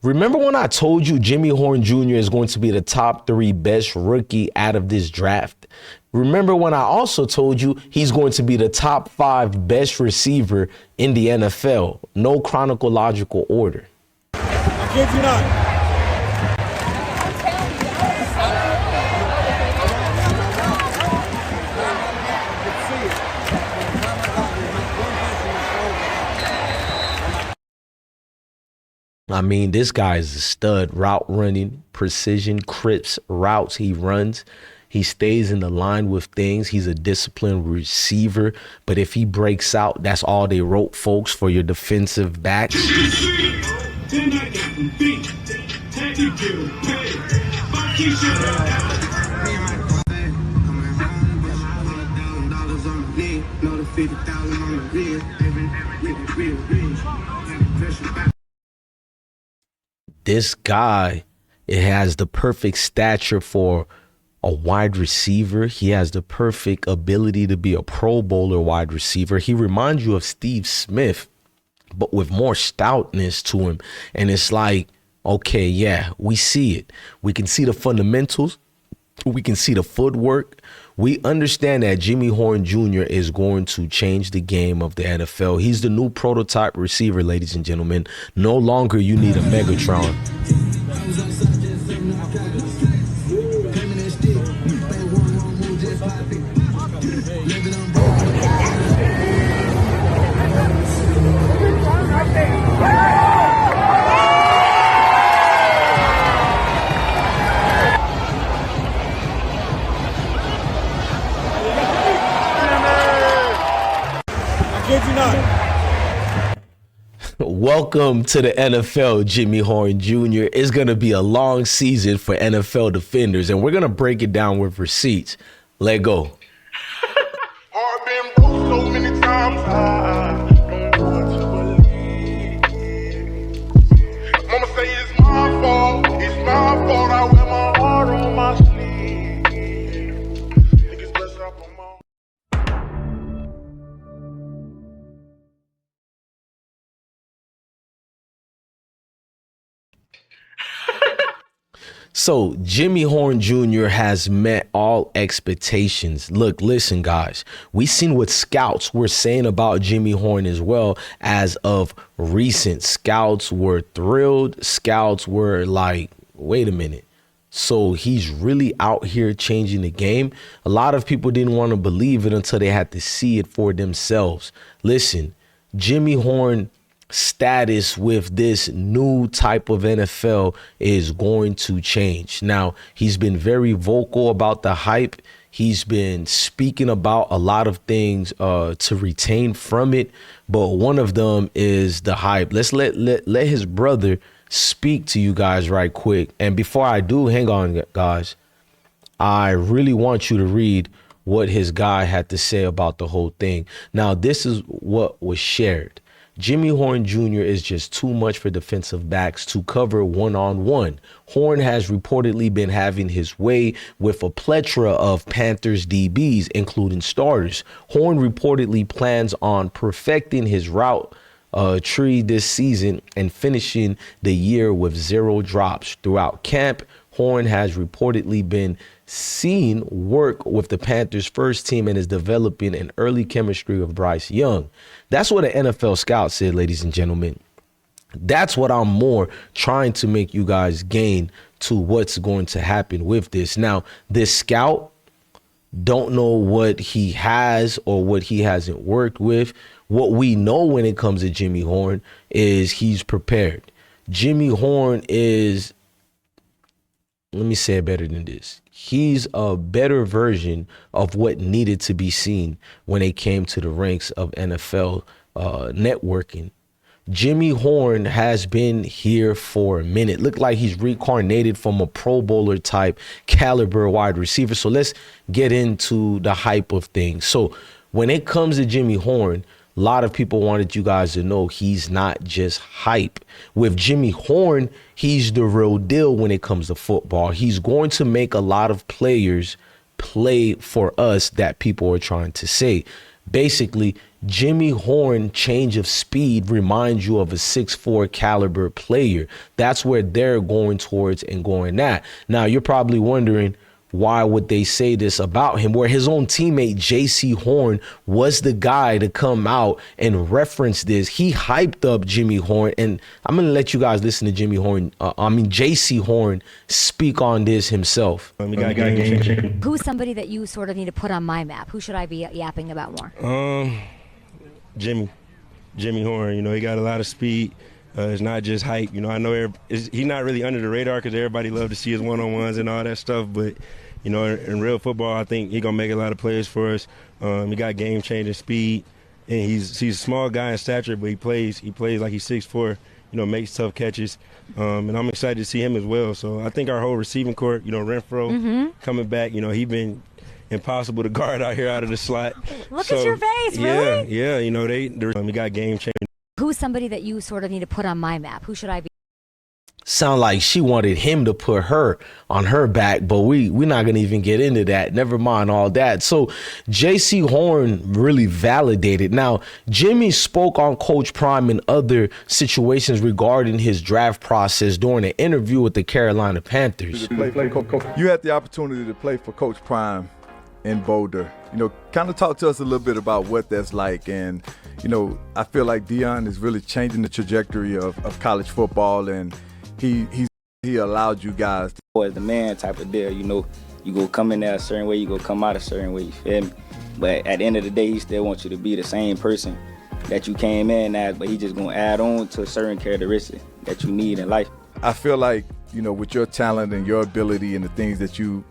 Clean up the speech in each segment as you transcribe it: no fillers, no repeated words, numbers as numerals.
Remember when I told you Jimmy Horn Jr. is going to be the top 3 best rookie out of this draft? Remember when I also told you he's going to be the top 5 best receiver in the NFL? No chronological order. I kid you not. I mean, this guy is a stud. Route running, precision, crisp routes he runs. He stays in the line with things. He's a disciplined receiver. But if he breaks out, that's all they wrote, folks, for your defensive backs. This guy, it has the perfect stature for a wide receiver. He has the perfect ability to be a Pro Bowler wide receiver. He reminds you of Steve Smith, but with more stoutness to him. And it's like, okay, yeah, we see it. We can see the fundamentals. We can see the footwork. We understand that Jimmy Horn Jr. is going to change the game of the NFL. He's the new prototype receiver, ladies and gentlemen. No longer you need a Megatron. Welcome to the NFL, Jimmy Horn Jr. It's going to be a long season for NFL defenders, and we're going to break it down with receipts. Let go. I've been broke so many times, I don't know what to believe. Mama say it's my fault, I wear my heart on my sleeve. Niggas bless up on my... So Jimmy Horn Jr. has met all expectations. Look, listen, guys, we seen what scouts were saying about Jimmy Horn as well. As of recent, scouts were thrilled. Scouts were like, wait a minute. So he's really out here changing the game. A lot of people didn't want to believe it until they had to see it for themselves. Listen, Jimmy Horn status with this new type of NFL is going to change. Now, he's been very vocal about the hype. He's been speaking about a lot of things to retain from it, but one of them is the hype. Let's let his brother speak to you guys right quick. And before I do, hang on, guys. I really want you to read what his guy had to say about the whole thing. Now, this is what was shared. Jimmy Horn Jr. is just too much for defensive backs to cover one-on-one. Horn has reportedly been having his way with a plethora of Panthers DBs, including starters. Horn reportedly plans on perfecting his route tree this season and finishing the year with 0 drops. Throughout camp, Horn has reportedly been seen work with the Panthers first team and is developing an early chemistry with Bryce Young. That's what an NFL scout said, ladies and gentlemen. That's what I'm more trying to make you guys gain to what's going to happen with this. Now, this scout don't know what he has or what he hasn't worked with. What we know when it comes to Jimmy Horn is he's prepared. Jimmy Horn is, let me say it better than this. He's a better version of what needed to be seen when it came to the ranks of NFL networking. Jimmy Horn has been here for a minute. Looked like he's reincarnated from a Pro Bowler type caliber wide receiver. So let's get into the hype of things. So when it comes to Jimmy Horn, a lot of people wanted you guys to know he's not just hype. With Jimmy Horn, he's the real deal when it comes to football. He's going to make a lot of players play for us that people are trying to say. Basically, Jimmy Horn change of speed reminds you of a 6'4" caliber player. That's where they're going towards and going at. Now, you're probably wondering, why would they say this about him? Where his own teammate, J.C. Horn, was the guy to come out and reference this. He hyped up Jimmy Horn, and I'm going to let you guys listen to J.C. Horn speak on this himself. Who's somebody that you sort of need to put on my map? Who should I be yapping about more? Jimmy Horn. You know, he got a lot of speed. It's not just hype. You know, I know he's not really under the radar because everybody love to see his one-on-ones and all that stuff. But, you know, in real football, I think he's going to make a lot of plays for us. He got game-changing speed. And he's a small guy in stature, but he plays like he's 6'4", you know, makes tough catches. And I'm excited to see him as well. So I think our whole receiving court, you know, Renfro coming back, you know, he been impossible to guard out here out of the slot. Look at your face, really? Yeah, you know, he got game-changing. Who's somebody that you sort of need to put on my map? Who should I be? Sound like she wanted him to put her on her back, but we're not going to even get into that. Never mind all that. So J.C. Horn really validated. Now, Jimmy spoke on Coach Prime and other situations regarding his draft process during an interview with the Carolina Panthers. You had the opportunity to play for Coach Prime in Boulder. You know, kind of talk to us a little bit about what that's like. And, you know, I feel like Deion is really changing the trajectory of college football, and he allowed you guys to. As the man type of deal, you know, you go come in there a certain way, you go come out a certain way, you feel me? But at the end of the day, he still wants you to be the same person that you came in as, but he just gonna add on to certain characteristics that you need in life. I feel like, you know, with your talent and your ability and the things that you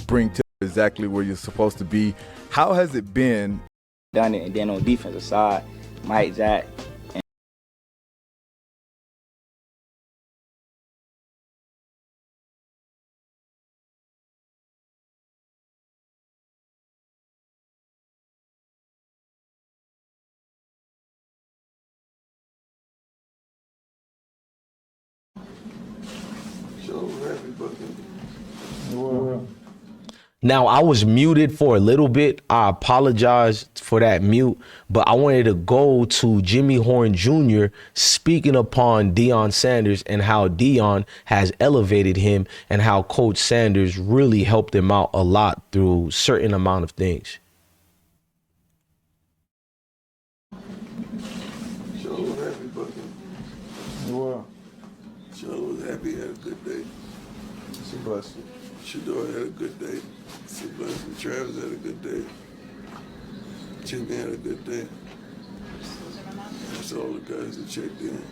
bring to exactly where you're supposed to be, how has it been? Done it, and then on defensive side, Mike Jack. Now, I was muted for a little bit. I apologize for that mute, but I wanted to go to Jimmy Horn Jr. speaking upon Deion Sanders and how Deion has elevated him and how Coach Sanders really helped him out a lot through certain amount of things. Sure was happy, but sure was happy. Had a good day. It's a blessing. Shador had a good day. It's a blessing. Travis had a good day. Jimmy had a good day. That's all the guys that checked in.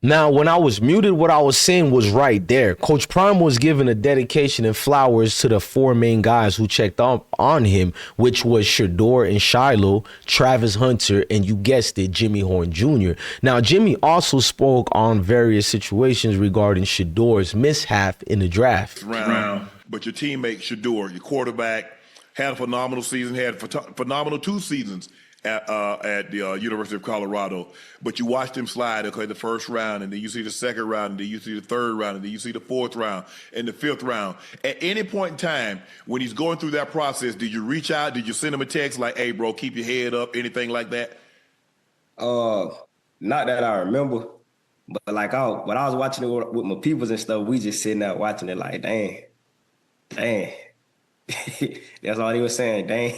Now, when I was muted, what I was saying was right there. Coach Prime was giving a dedication and flowers to the four main guys who checked on him, which was Shador and Shiloh, Travis Hunter, and you guessed it, Jimmy Horn Jr. Now, Jimmy also spoke on various situations regarding Shador's mishap in the draft. But your teammate Shador, your quarterback, had a phenomenal season, had phenomenal 2 seasons at the University of Colorado. But you watched him slide, okay, the first round, and then you see the second round, and then you see the third round, and then you see the fourth round, and the fifth round. At any point in time, when he's going through that process, did you reach out? Did you send him a text like, hey, bro, keep your head up, anything like that? Not that I remember, but like when I was watching it with my peoples and stuff, we just sitting there watching it like, dang. That's all he was saying, dang.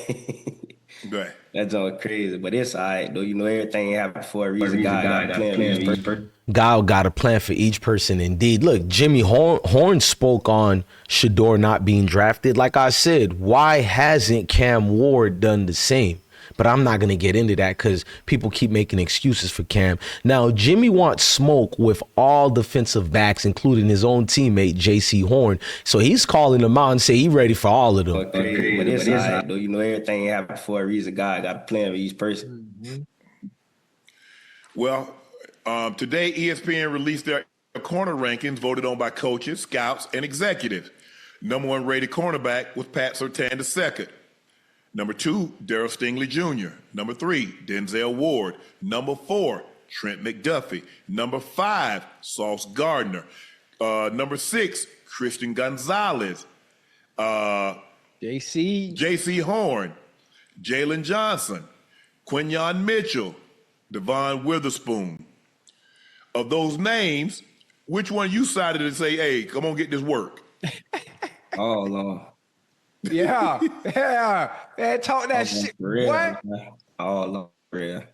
Right. That's all crazy, but it's all right, though. You know, everything happened for a reason. God got a plan for each person. God got a plan for each person, indeed. Look, Jimmy Horn spoke on Shador not being drafted. Like I said, why hasn't Cam Ward done the same? But I'm not going to get into that because people keep making excuses for Cam. Now, Jimmy wants smoke with all defensive backs, including his own teammate, J.C. Horn. So he's calling them out and say he's ready for all of them. Okay, but it's all right, though. You know, everything happened for a reason. God got a plan for each person. Well, today ESPN released their corner rankings voted on by coaches, scouts, and executives. Number 1 rated cornerback was Pat Surtain II. Number 2, Darryl Stingley Jr. Number 3, Denzel Ward. Number 4, Trent McDuffie. Number 5, Sauce Gardner. Number 6, Christian Gonzalez. J.C. Horn. Jalen Johnson, Quinyon Mitchell, Devon Witherspoon. Of those names, which one you decided to say, hey, come on, get this work? Oh, Lord. Yeah. Man, talk that shit, boy. Oh, Lord, for real.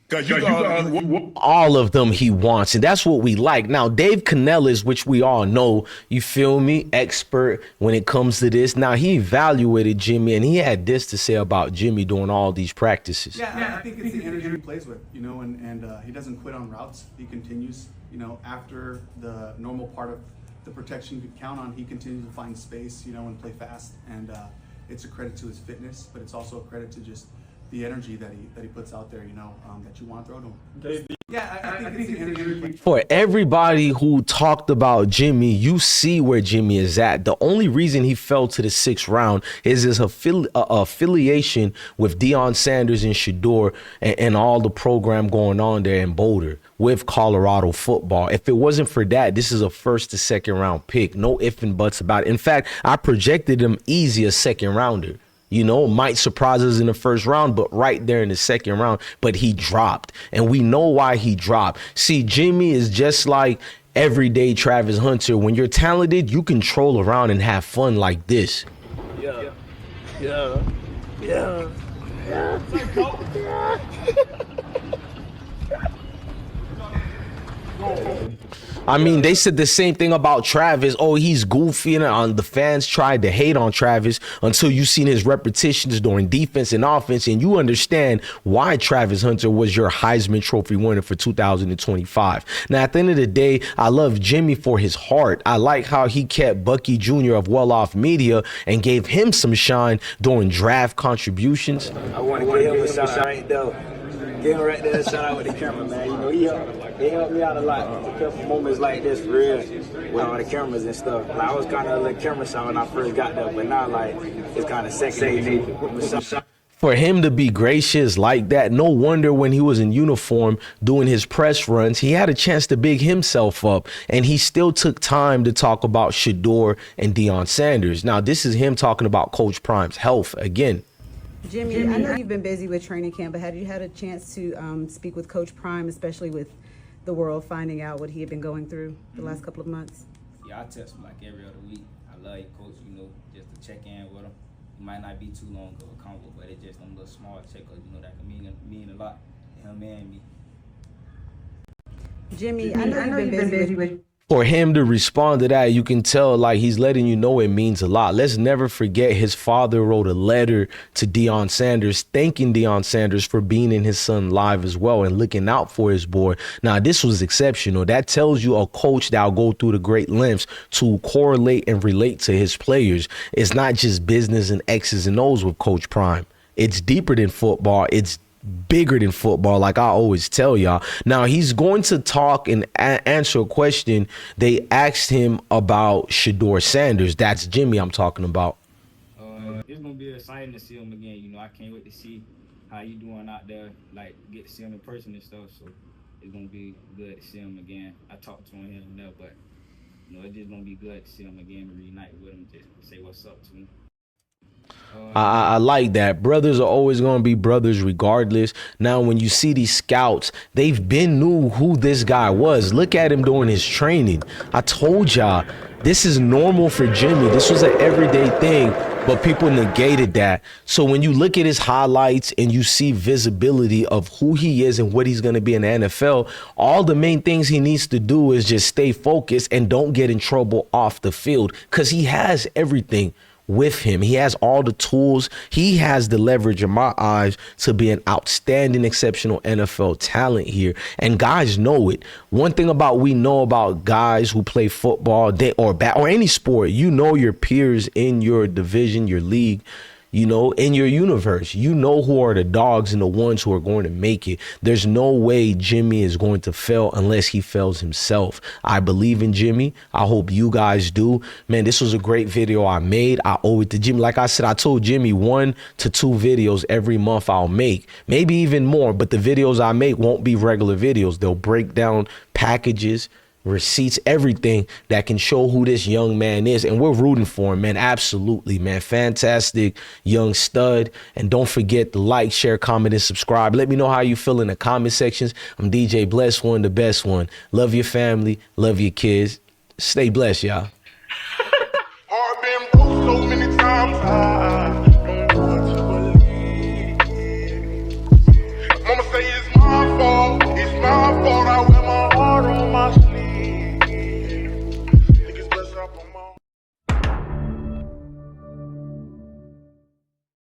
Because you All of them he wants, and that's what we like. Now, Dave Canellis, which we all know, you feel me, expert when it comes to this. Now, he evaluated Jimmy, and he had this to say about Jimmy during all these practices. Yeah, I think it's the energy he plays with, and he doesn't quit on routes. He continues, after the normal part of the protection you could count on, he continues to find space, and play fast. And it's a credit to his fitness, but it's also a credit to just the energy that he puts out there, that you want to throw to him. Yeah, I think it's the energy. For everybody who talked about Jimmy, you see where Jimmy is at. The only reason he fell to the 6th round is his affiliation with Deion Sanders and Shador and all the program going on there in Boulder with Colorado football. If it wasn't for that, this is a 1st to 2nd round pick. No ifs and buts about it. In fact, I projected him easy a 2nd rounder. Might surprise us in the 1st round, but right there in the 2nd round. But he dropped, and we know why he dropped. See, Jimmy is just like everyday Travis Hunter. When you're talented, you can troll around and have fun like this. Yeah. I mean, they said the same thing about Travis. Oh, he's goofy, and the fans tried to hate on Travis until you seen his repetitions during defense and offense, and you understand why Travis Hunter was your Heisman Trophy winner for 2025. Now, at the end of the day, I love Jimmy for his heart. I like how he kept Bucky Jr. of Well Off Media and gave him some shine during draft contributions. I want to give him a shout right though. Give him right there a shout out with the camera, man. He helped me out a lot. A couple moments like this, for real, with all the cameras and stuff. Like, I was kind of a little camera shy when I first got there, but now, it's kind of second nature. For him to be gracious like that, no wonder when he was in uniform doing his press runs, he had a chance to big himself up, and he still took time to talk about Shador and Deion Sanders. Now, this is him talking about Coach Prime's health again. Jimmy, I know you've been busy with training camp, but have you had a chance to speak with Coach Prime, especially with the world finding out what he had been going through the last couple of months? Yeah, I text him like every other week. I love you, Coach, just to check in with him. It might not be too long of a convo, but it's just them little small check-ups, that can mean a lot to him and me. Jimmy, I know you've been busy with... For him to respond to that, you can tell like he's letting you know it means a lot. Let's never forget his father wrote a letter to Deion Sanders, thanking Deion Sanders for being in his son's life as well and looking out for his boy. Now, this was exceptional. That tells you a coach that'll go through the great lengths to correlate and relate to his players. It's not just business and X's and O's with Coach Prime. It's deeper than football. It's bigger than football, like I always tell y'all. Now, he's going to talk and answer a question they asked him about Shador Sanders. That's Jimmy I'm talking about. It's going to be exciting to see him again. I can't wait to see how you doing out there, get to see him in person and stuff. So it's going to be good to see him again. I talked to him here and there, but, it's just going to be good to see him again and reunite with him, just say what's up to him. I like that. Brothers are always going to be brothers regardless. Now, when you see these scouts, they've been knew who this guy was. Look at him during his training. I told y'all, this is normal for Jimmy. This was an everyday thing, but people negated that. So when you look at his highlights and you see visibility of who he is and what he's going to be in the NFL, all the main things he needs to do is just stay focused and don't get in trouble off the field, because he has everything with him. He has all the tools. He has the leverage in my eyes to be an outstanding, exceptional NFL talent here. And guys know it. One thing we know about guys who play football or any sport, your peers in your division, your league, in your universe, who are the dogs and the ones who are going to make it. There's no way Jimmy is going to fail unless he fails himself. I believe in Jimmy. I hope you guys do. Man, this was a great video I made. I owe it to Jimmy. Like I said, I told Jimmy 1 to 2 videos every month I'll make, maybe even more, but the videos I make won't be regular videos. They'll break down packages, receipts, everything that can show who this young man is. And we're rooting for him, man. Absolutely, man. Fantastic young stud. And don't forget to like, share, comment, and subscribe. Let me know how you feel in the comment sections. I'm DJ Bless One, the best one. Love your family. Love your kids. Stay blessed, y'all. Heart been broke so many